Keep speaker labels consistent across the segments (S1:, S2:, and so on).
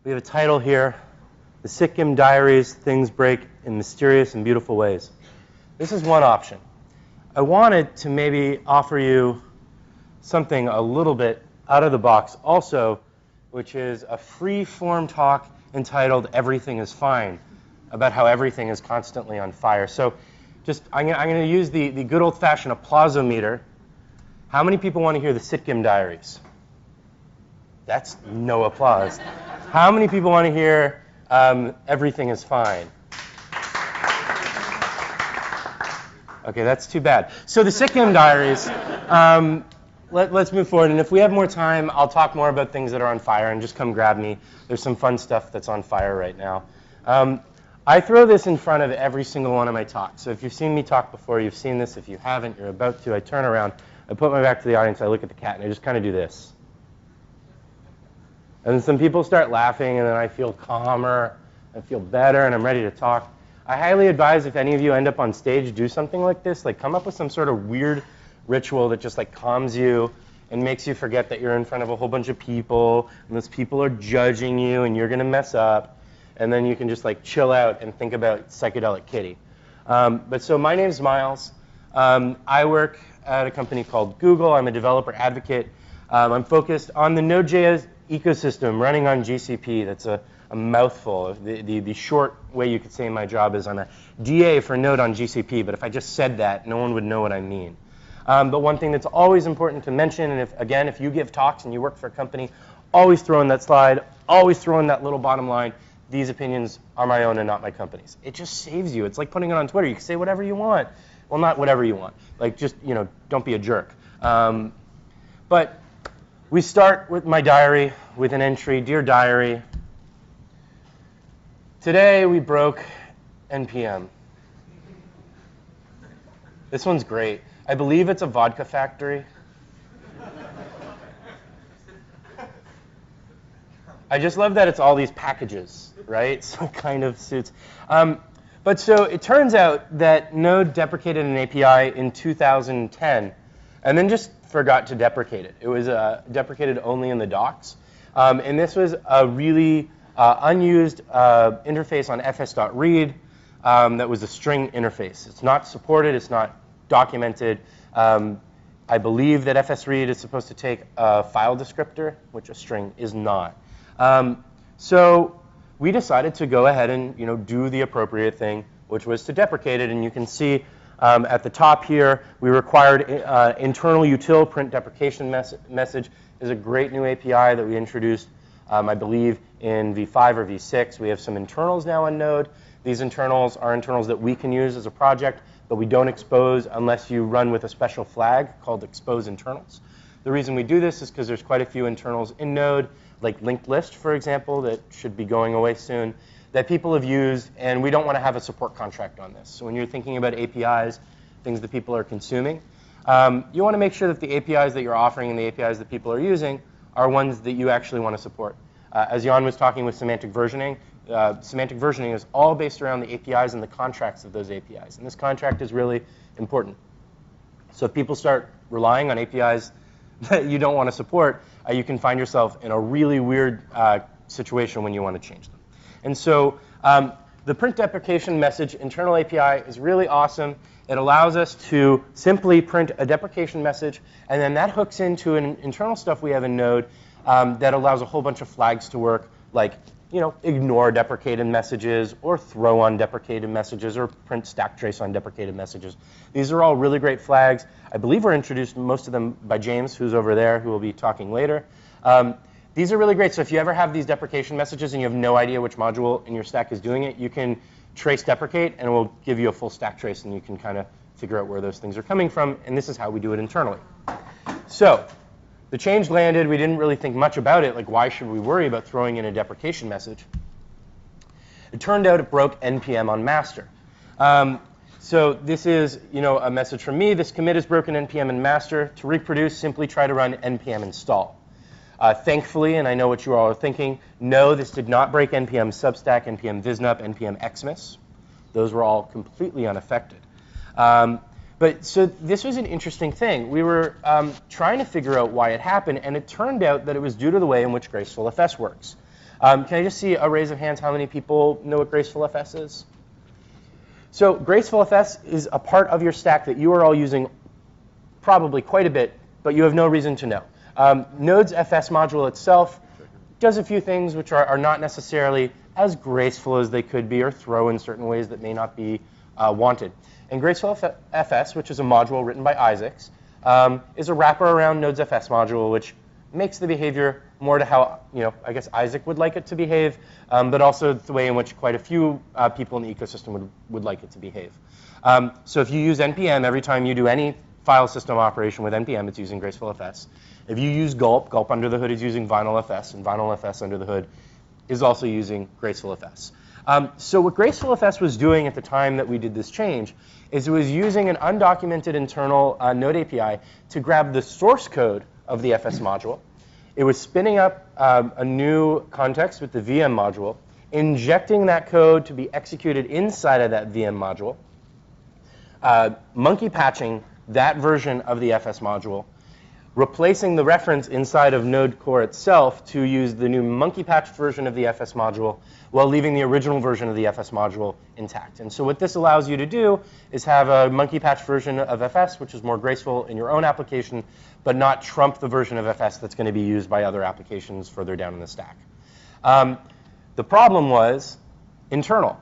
S1: We have a title here, The Sikkim Diaries, Things Break in Mysterious and Beautiful Ways. This is one option. I wanted to maybe offer you something a little bit out of the box also, which is a free-form talk entitled Everything is Fine, about how everything is constantly on fire. So I'm going to use the good old-fashioned applausometer. How many people want to hear the Sikkim Diaries? That's no applause. How many people want to hear Everything is Fine? Okay, that's too bad. So the Sikkim Diaries, let's move forward. And if we have more time, I'll talk more about things that are on fire, and just come grab me. There's some fun stuff that's on fire right now. I throw this in front of every single one of my talks. So if you've seen me talk before, you've seen this. If you haven't, you're about to. I turn around, I put my back to the audience, I look at the cat, and I just kind of do this. And then some people start laughing, and then I feel calmer, I feel better, and I'm ready to talk. I highly advise if any of you end up on stage, do something like this. Like, come up with some sort of weird ritual that just like calms you and makes you forget that you're in front of a whole bunch of people, and those people are judging you, and you're going to mess up. And then you can just like chill out and think about Psychedelic Kitty. But so my name's Miles. I work at a company called Google. I'm a developer advocate. I'm focused on the Node.js ecosystem running on GCP. That's a mouthful. The short way you could say my job is I'm a DA for Node on GCP, but if I just said that, no one would know what I mean. But one thing that's always important to mention, and if you give talks and you work for a company, always throw in that slide, always throw in that little bottom line, these opinions are my own and not my company's. It just saves you. It's like putting it on Twitter. You can say whatever you want. Well, not whatever you want. Like, just, don't be a jerk. But we start with my diary with an entry, Dear Diary. Today we broke NPM. This one's great. I believe it's a vodka factory. I just love that it's all these packages, right? So it kind of suits. But so it turns out that Node deprecated an API in 2010 and then just forgot to deprecate it. It was deprecated only in the docs. And this was a really unused interface on fs.read that was a string interface. It's not supported. It's not documented. I believe that fsread is supposed to take a file descriptor, which a string is not. So we decided to go ahead and do the appropriate thing, which was to deprecate it. And you can see at the top here, we required internal util print deprecation message. Is a great new API that we introduced, I believe, in v5 or v6. We have some internals now on Node. These internals are internals that we can use as a project, but we don't expose unless you run with a special flag called expose internals. The reason we do this is because there's quite a few internals in Node, like linked list, for example, that should be going away soon, that people have used, and we don't want to have a support contract on this. So when you're thinking about APIs, things that people are consuming, you want to make sure that the APIs that you're offering and the APIs that people are using are ones that you actually want to support. As Jan was talking with semantic versioning is all based around the APIs and the contracts of those APIs. And this contract is really important. So if people start relying on APIs that you don't want to support, you can find yourself in a really weird situation when you want to change them. And so the print deprecation message internal API is really awesome. It allows us to simply print a deprecation message, and then that hooks into an internal stuff we have in Node that allows a whole bunch of flags to work, like ignore deprecated messages, or throw on deprecated messages, or print stack trace on deprecated messages. These are all really great flags. I believe we're introduced, most of them, by James, who's over there, who will be talking later. These are really great. So if you ever have these deprecation messages and you have no idea which module in your stack is doing it, you can trace deprecate, and it will give you a full stack trace, and you can kind of figure out where those things are coming from. And this is how we do it internally. So the change landed. We didn't really think much about it. Like, why should we worry about throwing in a deprecation message? It turned out it broke NPM on master. So this is a message from me. This commit is broken NPM and master. To reproduce, simply try to run npm install. Thankfully, and I know what you all are thinking, no, this did not break npm substack, npm visnup, npm xmas. Those were all completely unaffected. But so this was an interesting thing. We were trying to figure out why it happened, and it turned out that it was due to the way in which graceful FS works. Can I just see a raise of hands how many people know what Graceful FS is? So Graceful FS is a part of your stack that you are all using probably quite a bit, but you have no reason to know. Node's FS module itself does a few things which are not necessarily as graceful as they could be or throw in certain ways that may not be wanted. And Graceful FS, which is a module written by Isaacs, is a wrapper around Node's FS module, which makes the behavior more to how, I guess Isaac would like it to behave, but also the way in which quite a few people in the ecosystem would like it to behave. So if you use NPM every time you do any file system operation with NPM, it's using Graceful FS. If you use Gulp, Gulp under the hood is using Vinyl FS, and Vinyl FS under the hood is also using Graceful FS. So what Graceful FS was doing at the time that we did this change is it was using an undocumented internal Node API to grab the source code of the FS module. It was spinning up a new context with the VM module, injecting that code to be executed inside of that VM module, monkey patching that version of the FS module, replacing the reference inside of Node core itself to use the new monkey patched version of the FS module while leaving the original version of the FS module intact. And so what this allows you to do is have a monkey patched version of FS, which is more graceful in your own application, but not trump the version of FS that's going to be used by other applications further down in the stack. The problem was internal.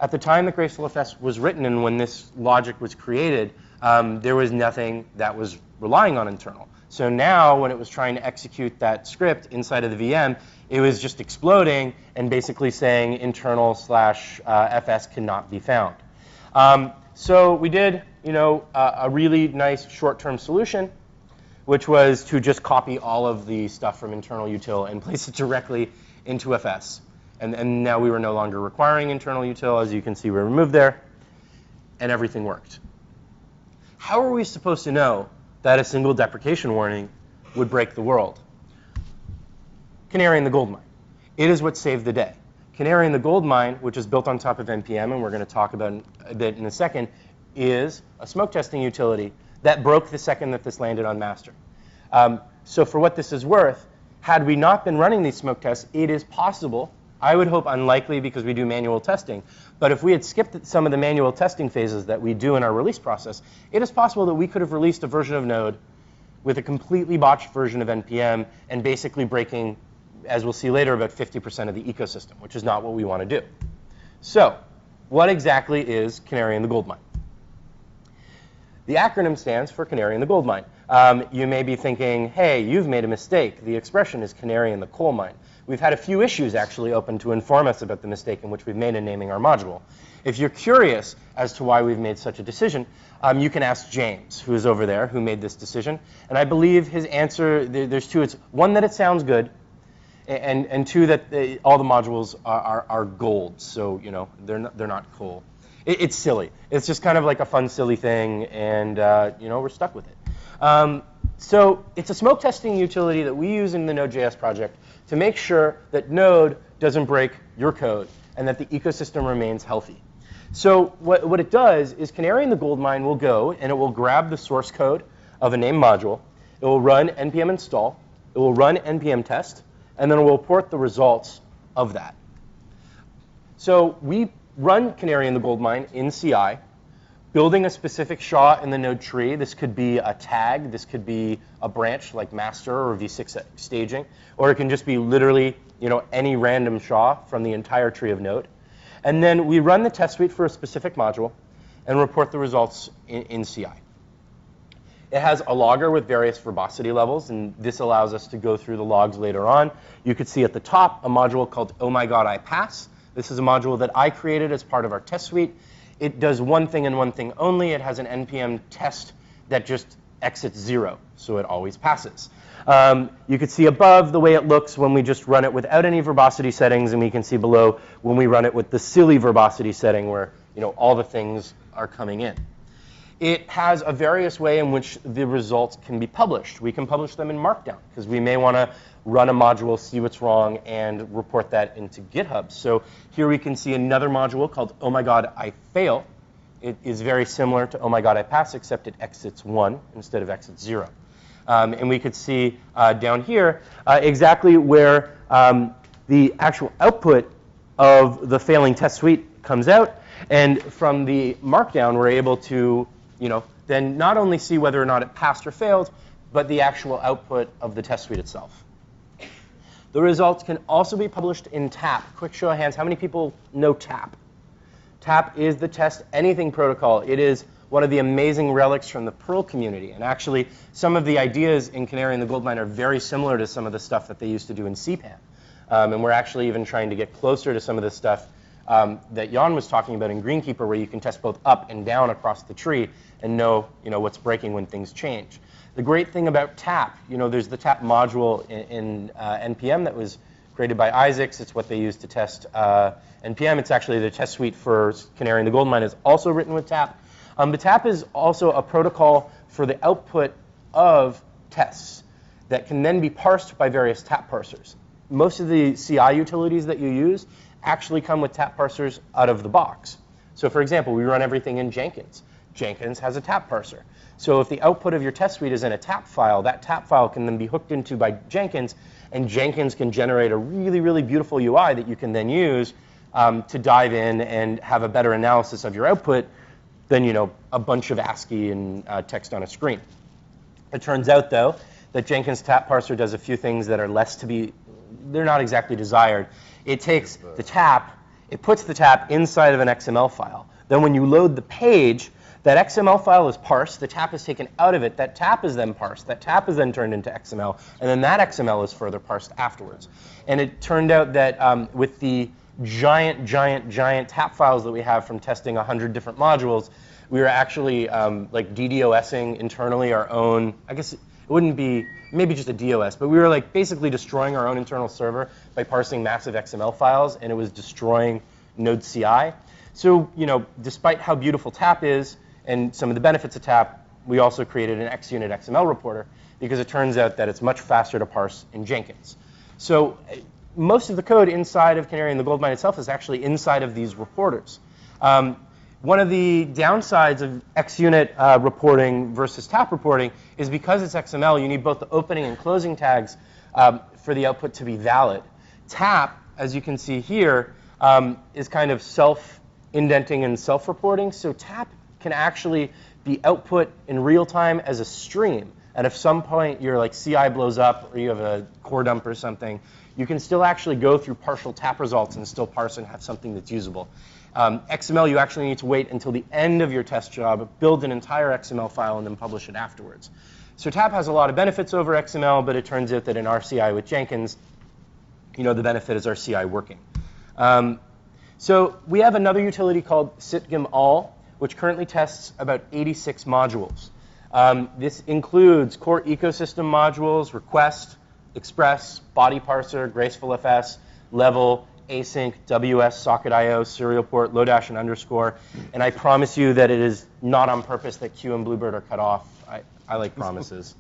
S1: At the time that Graceful FS was written and when this logic was created, there was nothing that was relying on internal. So now when it was trying to execute that script inside of the VM, it was just exploding and basically saying internal / FS cannot be found. So we did a really nice short-term solution, which was to just copy all of the stuff from internal util and place it directly into FS. And now we were no longer requiring internal util. As you can see, we removed there, and everything worked. How are we supposed to know that a single deprecation warning would break the world? Canary in the gold mine. It is what saved the day. Canary in the gold mine, which is built on top of NPM, and we're going to talk about a bit in a second, is a smoke testing utility that broke the second that this landed on master. So for what this is worth, had we not been running these smoke tests, it is possible, I would hope unlikely because we do manual testing, but if we had skipped some of the manual testing phases that we do in our release process, it is possible that we could have released a version of Node with a completely botched version of NPM and basically breaking, as we'll see later, about 50% of the ecosystem, which is not what we want to do. So what exactly is Canary in the gold mine? The acronym stands for Canary in the gold mine. You may be thinking, hey, you've made a mistake. The expression is Canary in the coal mine. We've had a few issues actually open to inform us about the mistake in which we've made in naming our module. If you're curious as to why we've made such a decision, you can ask James, who is over there, who made this decision. And I believe his answer, there's two. It's one, that it sounds good, and two, that all the modules are gold. So they're not coal. It's silly. It's just kind of like a fun, silly thing, and we're stuck with it. So it's a smoke testing utility that we use in the Node.js project to make sure that Node doesn't break your code and that the ecosystem remains healthy. So what it does is Canary in the gold mine will go and it will grab the source code of a named module. It will run npm install. It will run npm test, and then it will report the results of that. So we run Canary in the gold mine in CI, building a specific SHA in the node tree. This could be a tag. This could be a branch like master or v6 staging. Or it can just be literally any random SHA from the entire tree of node. And then we run the test suite for a specific module and report the results in CI. It has a logger with various verbosity levels, and this allows us to go through the logs later on. You could see at the top a module called Oh My God, I Pass. This is a module that I created as part of our test suite. It does one thing and one thing only. It has an npm test that just exits 0, so it always passes. You can see above the way it looks when we just run it without any verbosity settings, and we can see below when we run it with the silly verbosity setting where all the things are coming in. It has a various way in which the results can be published. We can publish them in Markdown because we may want to run a module, see what's wrong, and report that into GitHub. So here we can see another module called Oh My God, I Fail. It is very similar to Oh My God, I Pass, except it exits 1 instead of exits 0. And we could see down here exactly where the actual output of the failing test suite comes out, and from the markdown, we're able to, then not only see whether or not it passed or failed, but the actual output of the test suite itself. The results can also be published in TAP. Quick show of hands, how many people know TAP? TAP is the Test Anything protocol. It is one of the amazing relics from the Perl community. And actually, some of the ideas in Canary and the Goldmine are very similar to some of the stuff that they used to do in CPAN. And we're actually even trying to get closer to some of the stuff that Jan was talking about in Greenkeeper, where you can test both up and down across the tree and know, what's breaking when things change. The great thing about TAP, there's the TAP module in NPM that was created by Isaacs. It's what they use to test NPM. It's actually the test suite for Canary and the Goldmine is also written with TAP. But TAP is also a protocol for the output of tests that can then be parsed by various TAP parsers. Most of the CI utilities that you use actually come with TAP parsers out of the box. So for example, we run everything in Jenkins. Jenkins has a TAP parser. So if the output of your test suite is in a TAP file, that TAP file can then be hooked into by Jenkins, and Jenkins can generate a really, really beautiful UI that you can then use to dive in and have a better analysis of your output than, a bunch of ASCII and text on a screen. It turns out, though, that Jenkins TAP parser does a few things that are they're not exactly desired. It takes the TAP, it puts the TAP inside of an XML file. Then when you load the page, that XML file is parsed, the TAP is taken out of it, that TAP is then parsed, that TAP is then turned into XML, and then that XML is further parsed afterwards. And it turned out that with the giant TAP files that we have from testing 100 different modules, we were actually like DDoSing internally our own, I guess it wouldn't be, maybe just a DOS, but we were like basically destroying our own internal server by parsing massive XML files, and it was destroying Node CI. So, despite how beautiful TAP is, and some of the benefits of TAP, we also created an XUnit XML reporter because it turns out that it's much faster to parse in Jenkins. So most of the code inside of Canary and the Goldmine itself is actually inside of these reporters. One of the downsides of XUnit reporting versus TAP reporting is because it's XML, you need both the opening and closing tags for the output to be valid. TAP, as you can see here, is kind of self-indenting and self-reporting. So TAP can actually be output in real time as a stream. And if some point your CI blows up or you have a core dump or something, you can still actually go through partial TAP results and still parse and have something that's usable. XML, you actually need to wait until the end of your test job, build an entire XML file, and then publish it afterwards. So TAP has a lot of benefits over XML, but it turns out that in our CI with Jenkins, the benefit is our CI working. So we have another utility called sitgim-all, which currently tests about 86 modules. This includes core ecosystem modules, request, express, body parser, gracefulfs, level, async, WS, socket.io, serial port, Lodash, and underscore. And I promise you that it is not on purpose that Q and Bluebird are cut off. I like promises.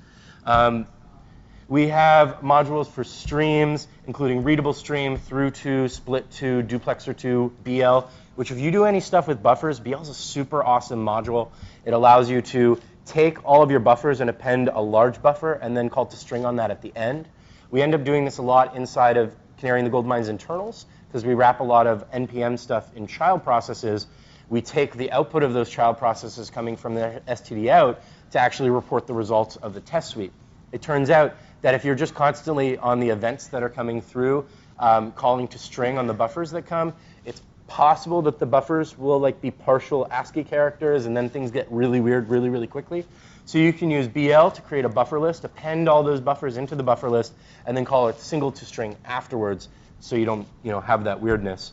S1: We have modules for streams, including readable stream, through to, split to, duplexer to, BL, which if you do any stuff with buffers, BL is a super awesome module. It allows you to take all of your buffers and append a large buffer and then call to string on that at the end. We end up doing this a lot inside of Canary and the Goldmine's internals because we wrap a lot of NPM stuff in child processes. We take the output of those child processes coming from the STD out to actually report the results of the test suite. It turns out that if you're just constantly on the events that are coming through, calling to string on the buffers that come, it's possible that the buffers will be partial ASCII characters and then things get really weird really, really quickly. So you can use BL to create a buffer list, append all those buffers into the buffer list, and then call it single to string afterwards so you don't have that weirdness.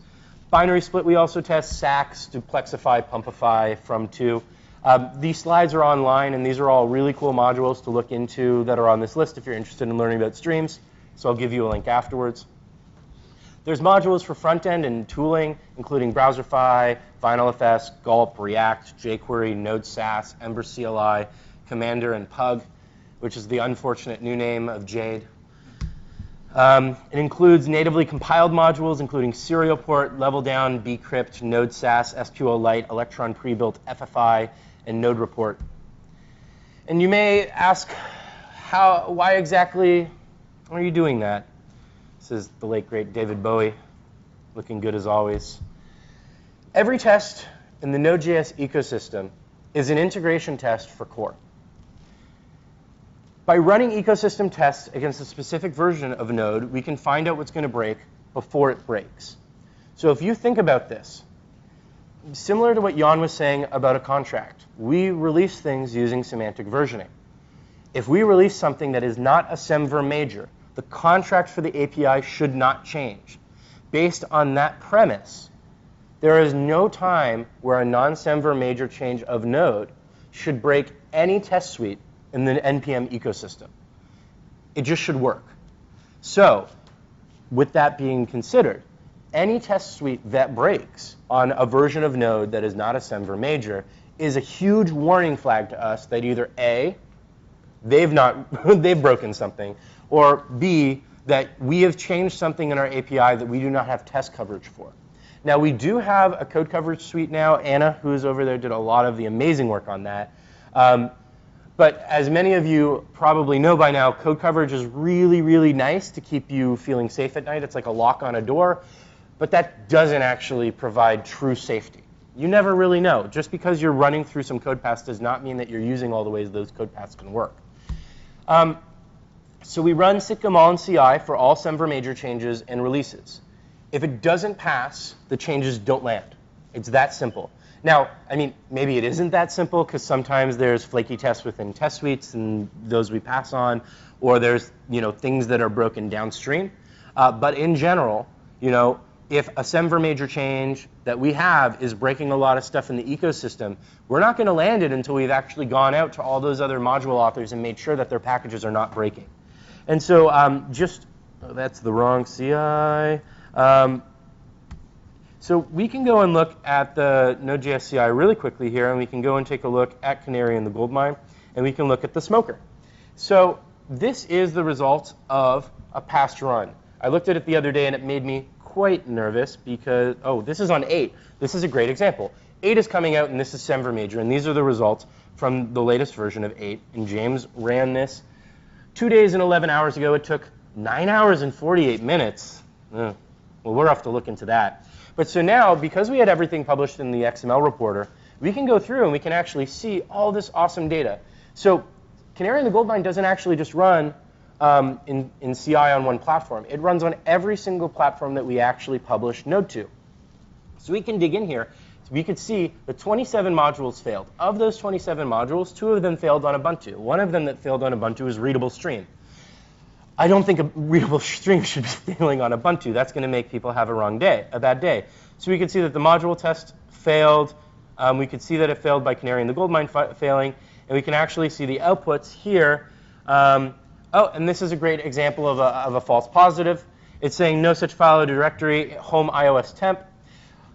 S1: Binary split we also test, sax, duplexify, pumpify, from to. These slides are online, and these are all really cool modules to look into that are on this list if you're interested in learning about streams. So I'll give you a link afterwards. There's modules for front-end and tooling, including Browserify, VinylFS, Gulp, React, jQuery, Node Sass, Ember CLI, Commander, and Pug, which is the unfortunate new name of Jade. It includes natively compiled modules, including Serial Port, Level Down, bcrypt, Node Sass, SQLite, Electron Prebuilt, FFI, and Node Report. And you may ask, why exactly are you doing that? This is the late, great David Bowie, looking good as always. Every test in the Node.js ecosystem is an integration test for core. By running ecosystem tests against a specific version of Node, we can find out what's going to break before it breaks. So if you think about this, similar to what Jan was saying about a contract, we release things using semantic versioning. If we release something that is not a semver major, the contract for the API should not change. Based on that premise, there is no time where a non-semver major change of Node should break any test suite in the NPM ecosystem. It just should work. So, with that being considered, any test suite that breaks on a version of Node that is not a semver major is a huge warning flag to us that either A, they've broken something, or B, that we have changed something in our API that we do not have test coverage for. Now, we do have a code coverage suite now. Anna, who is over there, did a lot of the amazing work on that. But as many of you probably know by now, code coverage is really, really nice to keep you feeling safe at night. It's like a lock on a door. But that doesn't actually provide true safety. You never really know. Just because you're running through some code paths does not mean that you're using all the ways those code paths can work. So we run sitcom in CI for all semver major changes and releases. If it doesn't pass, the changes don't land. It's that simple. Now, I mean, maybe it isn't that simple because sometimes there's flaky tests within test suites and those we pass on, or there's things that are broken downstream. But in general, if a semver major change that we have is breaking a lot of stuff in the ecosystem, we're not going to land it until we've actually gone out to all those other module authors and made sure that their packages are not breaking. And so that's the wrong CI. So we can go and look at the Node.js CI really quickly here, and we can go and take a look at Canary and the goldmine, and we can look at the smoker. So this is the result of a past run. I looked at it the other day, and it made me quite nervous because, this is on 8. This is a great example. 8 is coming out, and this is semver major, and these are the results from the latest version of 8. And James ran this 2 days and 11 hours ago. It took 9 hours and 48 minutes. Well, we'll have to look into that. But so now, because we had everything published in the XML reporter, we can go through and we can actually see all this awesome data. So Canary and the goldmine doesn't actually just run in CI on one platform. It runs on every single platform that we actually publish Node to. So we can dig in here. We could see the 27 modules failed. Of those 27 modules, 2 of them failed on Ubuntu. One of them that failed on Ubuntu is readable stream. I don't think a readable stream should be failing on Ubuntu. That's going to make people have a bad day. So we could see that the module test failed. We could see that it failed by Canary and the goldmine failing. And we can actually see the outputs here. And this is a great example of a false positive. It's saying no such file or directory, home iOS temp.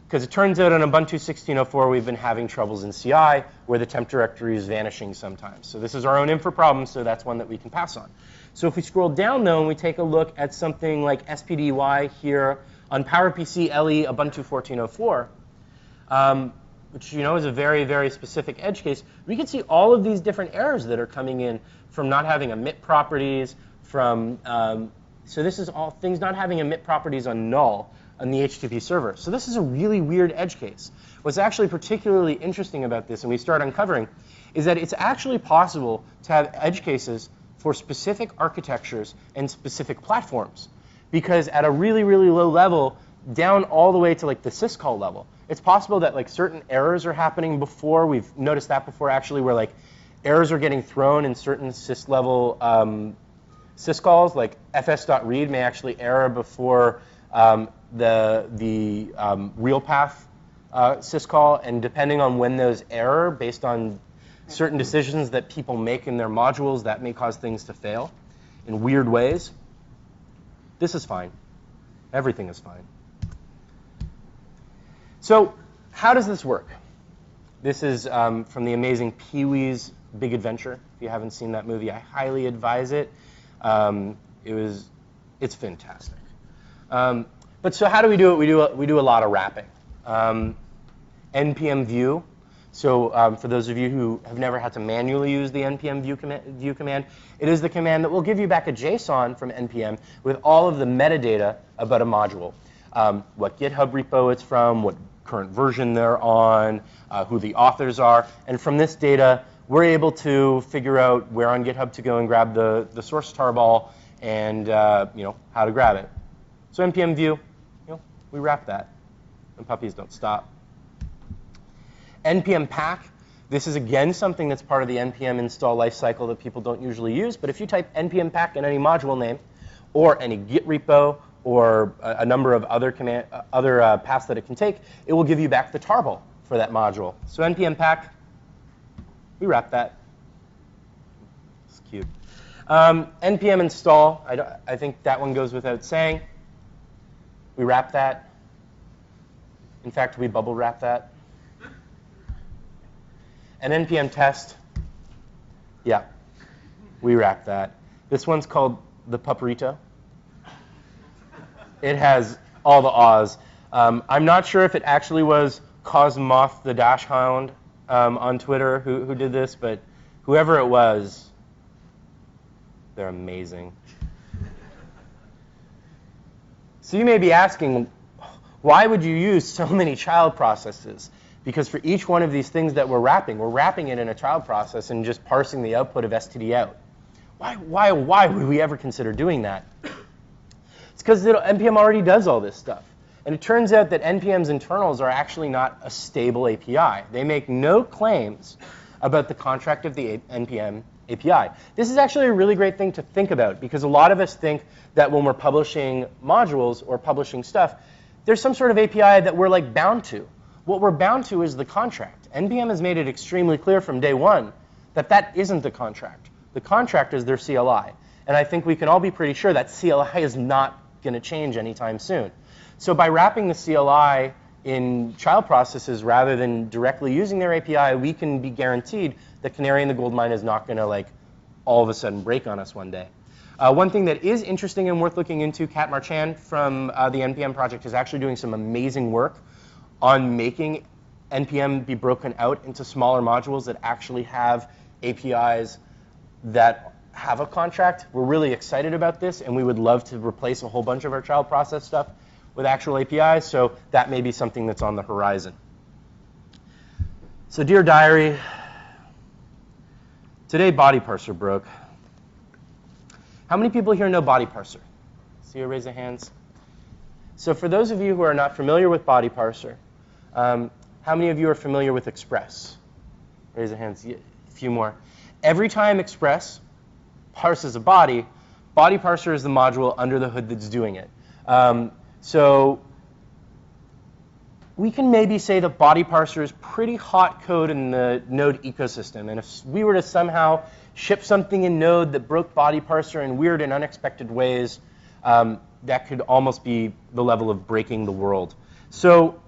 S1: Because it turns out on Ubuntu 16.04, we've been having troubles in CI where the temp directory is vanishing sometimes. So this is our own infra problem, so that's one that we can pass on. So if we scroll down, though, and we take a look at something like SPDY here on PowerPC LE Ubuntu 14.04, which is a very, very specific edge case, we can see all of these different errors that are coming in from not having emit properties, from so this is all things not having emit properties on null on the HTTP server. So this is a really weird edge case. What's actually particularly interesting about this, and we start uncovering, is that it's actually possible to have edge cases for specific architectures and specific platforms. Because at a really, really low level, down all the way to like the syscall level, it's possible that like certain errors are happening before. We've noticed that before actually, where like errors are getting thrown in certain sys level syscalls, like fs.read may actually error before the real path syscall, and depending on when those error, based on certain decisions that people make in their modules, that may cause things to fail in weird ways. This is fine. Everything is fine. So how does this work? This is from the amazing Pee-wee's Big Adventure. If you haven't seen that movie, I highly advise it. It's fantastic. But so how do we do it? We do a lot of wrapping. NPM view. So for those of you who have never had to manually use the npm view command, it is the command that will give you back a JSON from npm with all of the metadata about a module. What GitHub repo it's from, what current version they're on, who the authors are. And from this data, we're able to figure out where on GitHub to go and grab the source tarball and how to grab it. So npm view, we wrap that. And puppies don't stop. npm pack, this is again something that's part of the npm install lifecycle that people don't usually use. But if you type npm pack in any module name or any Git repo or a number of other paths that it can take, it will give you back the tarball for that module. So npm pack, we wrap that. It's cute. npm install, I think that one goes without saying. We wrap that. In fact, we bubble wrap that. And npm test, yeah, we wrap that. This one's called the Paparito. It has all the ahs. I'm not sure if it actually was Cosmoth the Dash Hound on Twitter who did this, but whoever it was, they're amazing. So you may be asking, why would you use so many child processes? Because for each one of these things that we're wrapping it in a child process and just parsing the output of std out. Why would we ever consider doing that? It's because npm already does all this stuff. And it turns out that npm's internals are actually not a stable API. They make no claims about the contract of the npm API. This is actually a really great thing to think about, because a lot of us think that when we're publishing modules or publishing stuff, there's some sort of API that we're like bound to. What we're bound to is the contract. npm has made it extremely clear from day one that that isn't the contract. The contract is their CLI. And I think we can all be pretty sure that CLI is not going to change anytime soon. So by wrapping the CLI in child processes rather than directly using their API, we can be guaranteed that Canary in the gold mine is not going to all of a sudden break on us one day. One thing that is interesting and worth looking into, Kat Marchand from the NPM project is actually doing some amazing work on making NPM be broken out into smaller modules that actually have APIs that have a contract. We're really excited about this, and we would love to replace a whole bunch of our child process stuff with actual APIs, so that may be something that's on the horizon. So dear diary, today body parser broke. How many people here know body parser? See you raise your hands. So for those of you who are not familiar with body parser, how many of you are familiar with Express? Raise your hands, a few more. Every time Express parses a body, body parser is the module under the hood that's doing it. So we can maybe say that body parser is pretty hot code in the Node ecosystem. And if we were to somehow ship something in Node that broke body parser in weird and unexpected ways, that could almost be the level of breaking the world. So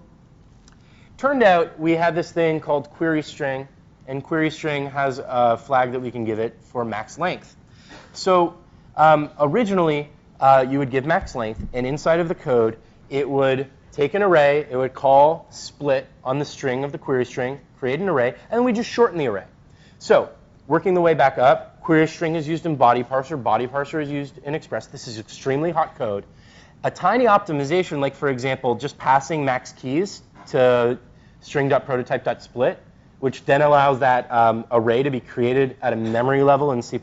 S1: turned out we have this thing called query string, and query string has a flag that we can give it for max length. So originally, you would give max length, and inside of the code, it would take an array, it would call split on the string of the query string, create an array, and then we just shorten the array. So working the way back up, query string is used in body parser is used in Express. This is extremely hot code. A tiny optimization, like for example, just passing max keys to string.prototype.split, which then allows that array to be created at a memory level in C++,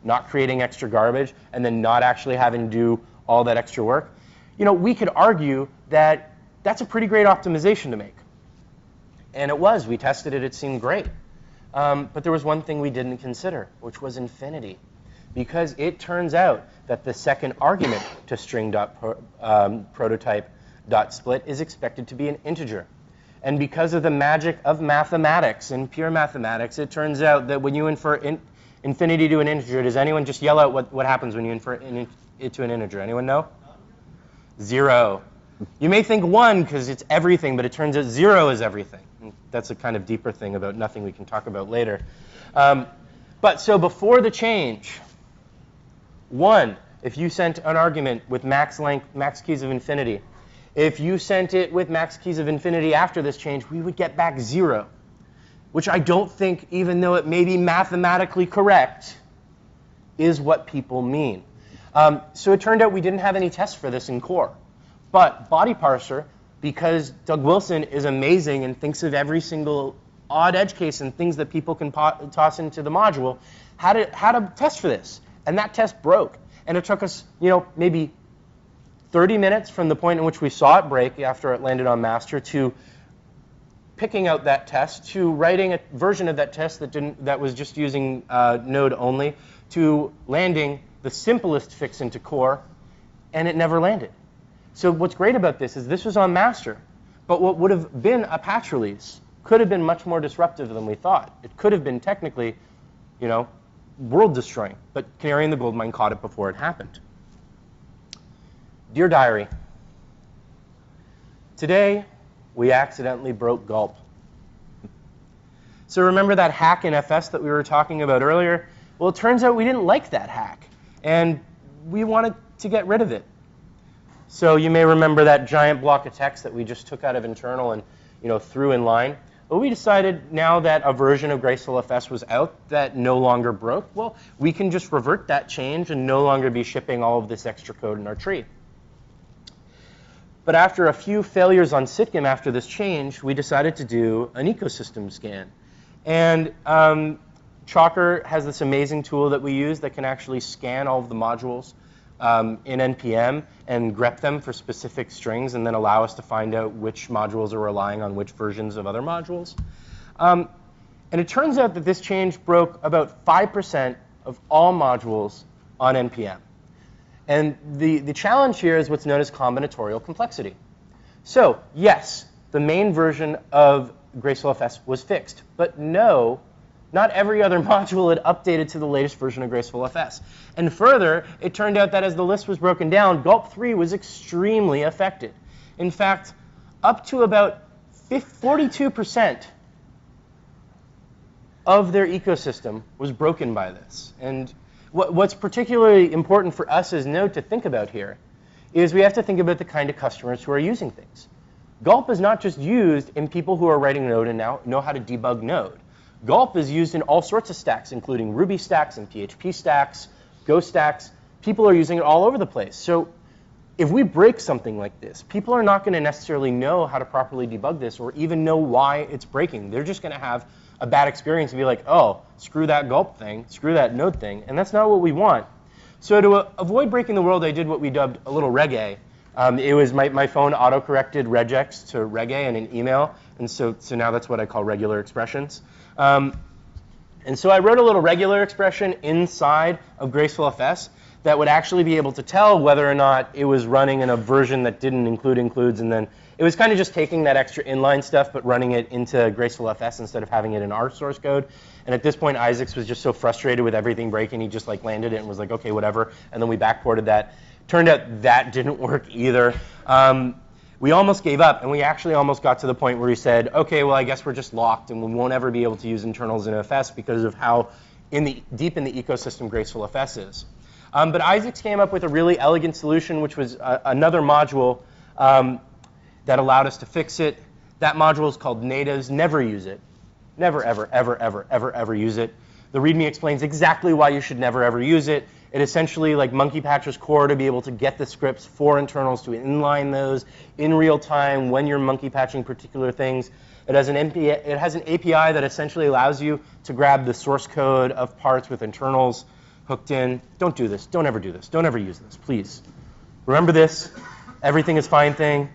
S1: not creating extra garbage, and then not actually having to do all that extra work. You know, we could argue that that's a pretty great optimization to make. And it was. We tested it. It seemed great. But there was one thing we didn't consider, which was infinity. Because it turns out that the second argument to string.prototype.split is expected to be an integer. And because of the magic of mathematics and pure mathematics, it turns out that when you infer infinity to an integer, does anyone just yell out what happens when you infer it to an integer? Anyone know? 0. You may think 1 because it's everything, but it turns out 0 is everything. And that's a kind of deeper thing about nothing we can talk about later. But so before the change, 1, if you sent an argument with max length, max keys of infinity, if you sent it with max keys of infinity after this change, we would get back 0. which I don't think, even though it may be mathematically correct, is what people mean. So it turned out we didn't have any tests for this in core. But body parser, because Doug Wilson is amazing and thinks of every single odd edge case and things that people can toss into the module, had a test for this. And that test broke. And it took us, maybe 30 minutes from the point in which we saw it break after it landed on master to picking out that test, to writing a version of that test that was just using Node only, to landing the simplest fix into core, and it never landed. So what's great about this is this was on master, but what would have been a patch release could have been much more disruptive than we thought. It could have been technically, world destroying, but Canary and the Goldmine caught it before it happened. Dear Diary, today we accidentally broke gulp. So remember that hack in FS that we were talking about earlier? Well, it turns out we didn't like that hack, and we wanted to get rid of it. So you may remember that giant block of text that we just took out of internal and threw in line. Well, we decided now that a version of Graceful FS was out that no longer broke, well, we can just revert that change and no longer be shipping all of this extra code in our tree. But after a few failures on Sitgim after this change, we decided to do an ecosystem scan. And Chalker has this amazing tool that we use that can actually scan all of the modules in NPM and grep them for specific strings and then allow us to find out which modules are relying on which versions of other modules. And it turns out that this change broke about 5% of all modules on NPM. And the challenge here is what's known as combinatorial complexity. So yes, the main version of Graceful FS was fixed, but no, not every other module had updated to the latest version of Graceful FS. And further, it turned out that as the list was broken down, Gulp 3 was extremely affected. In fact, up to about 42% of their ecosystem was broken by this. And what's particularly important for us as Node to think about here is we have to think about the kind of customers who are using things. Gulp is not just used in people who are writing Node and now know how to debug Node. Gulp is used in all sorts of stacks, including Ruby stacks and PHP stacks, Go stacks. People are using it all over the place. So if we break something like this, people are not going to necessarily know how to properly debug this or even know why it's breaking. They're just going to have a bad experience and be like, oh, screw that Gulp thing, screw that Node thing, and that's not what we want. So to avoid breaking the world, I did what we dubbed a little reggae. It was my phone auto-corrected regex to reggae in an email, and so now that's what I call regular expressions. And so I wrote a little regular expression inside of Graceful FS that would actually be able to tell whether or not it was running in a version that didn't include includes, and then it was kind of just taking that extra inline stuff but running it into Graceful FS instead of having it in our source code. And at this point, Isaacs was just so frustrated with everything breaking, he just landed it and was like, okay, whatever, and then we backported that. Turned out that didn't work either. We almost gave up, and we actually almost got to the point where we said, okay, well, I guess we're just locked, and we won't ever be able to use internals in FS because of how deep in the ecosystem Graceful FS is. But Isaacs came up with a really elegant solution, which was another module that allowed us to fix it. That module is called natives. Never use it. Never, ever, ever, ever, ever, ever use it. The README explains exactly why you should never, ever use it. It essentially monkey patches core to be able to get the scripts for internals to inline those in real time when you're monkey patching particular things. It has an API that essentially allows you to grab the source code of parts with internals hooked in. Don't do this. Don't ever do this. Don't ever use this, please. Remember this. Everything is fine thing.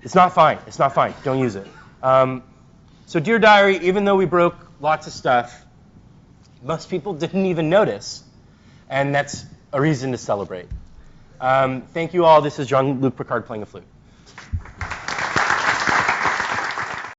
S1: It's not fine. It's not fine. Don't use it. So Dear Diary, even though we broke lots of stuff, most people didn't even notice. And that's a reason to celebrate. Thank you all. This is Jean-Luc Picard playing a flute.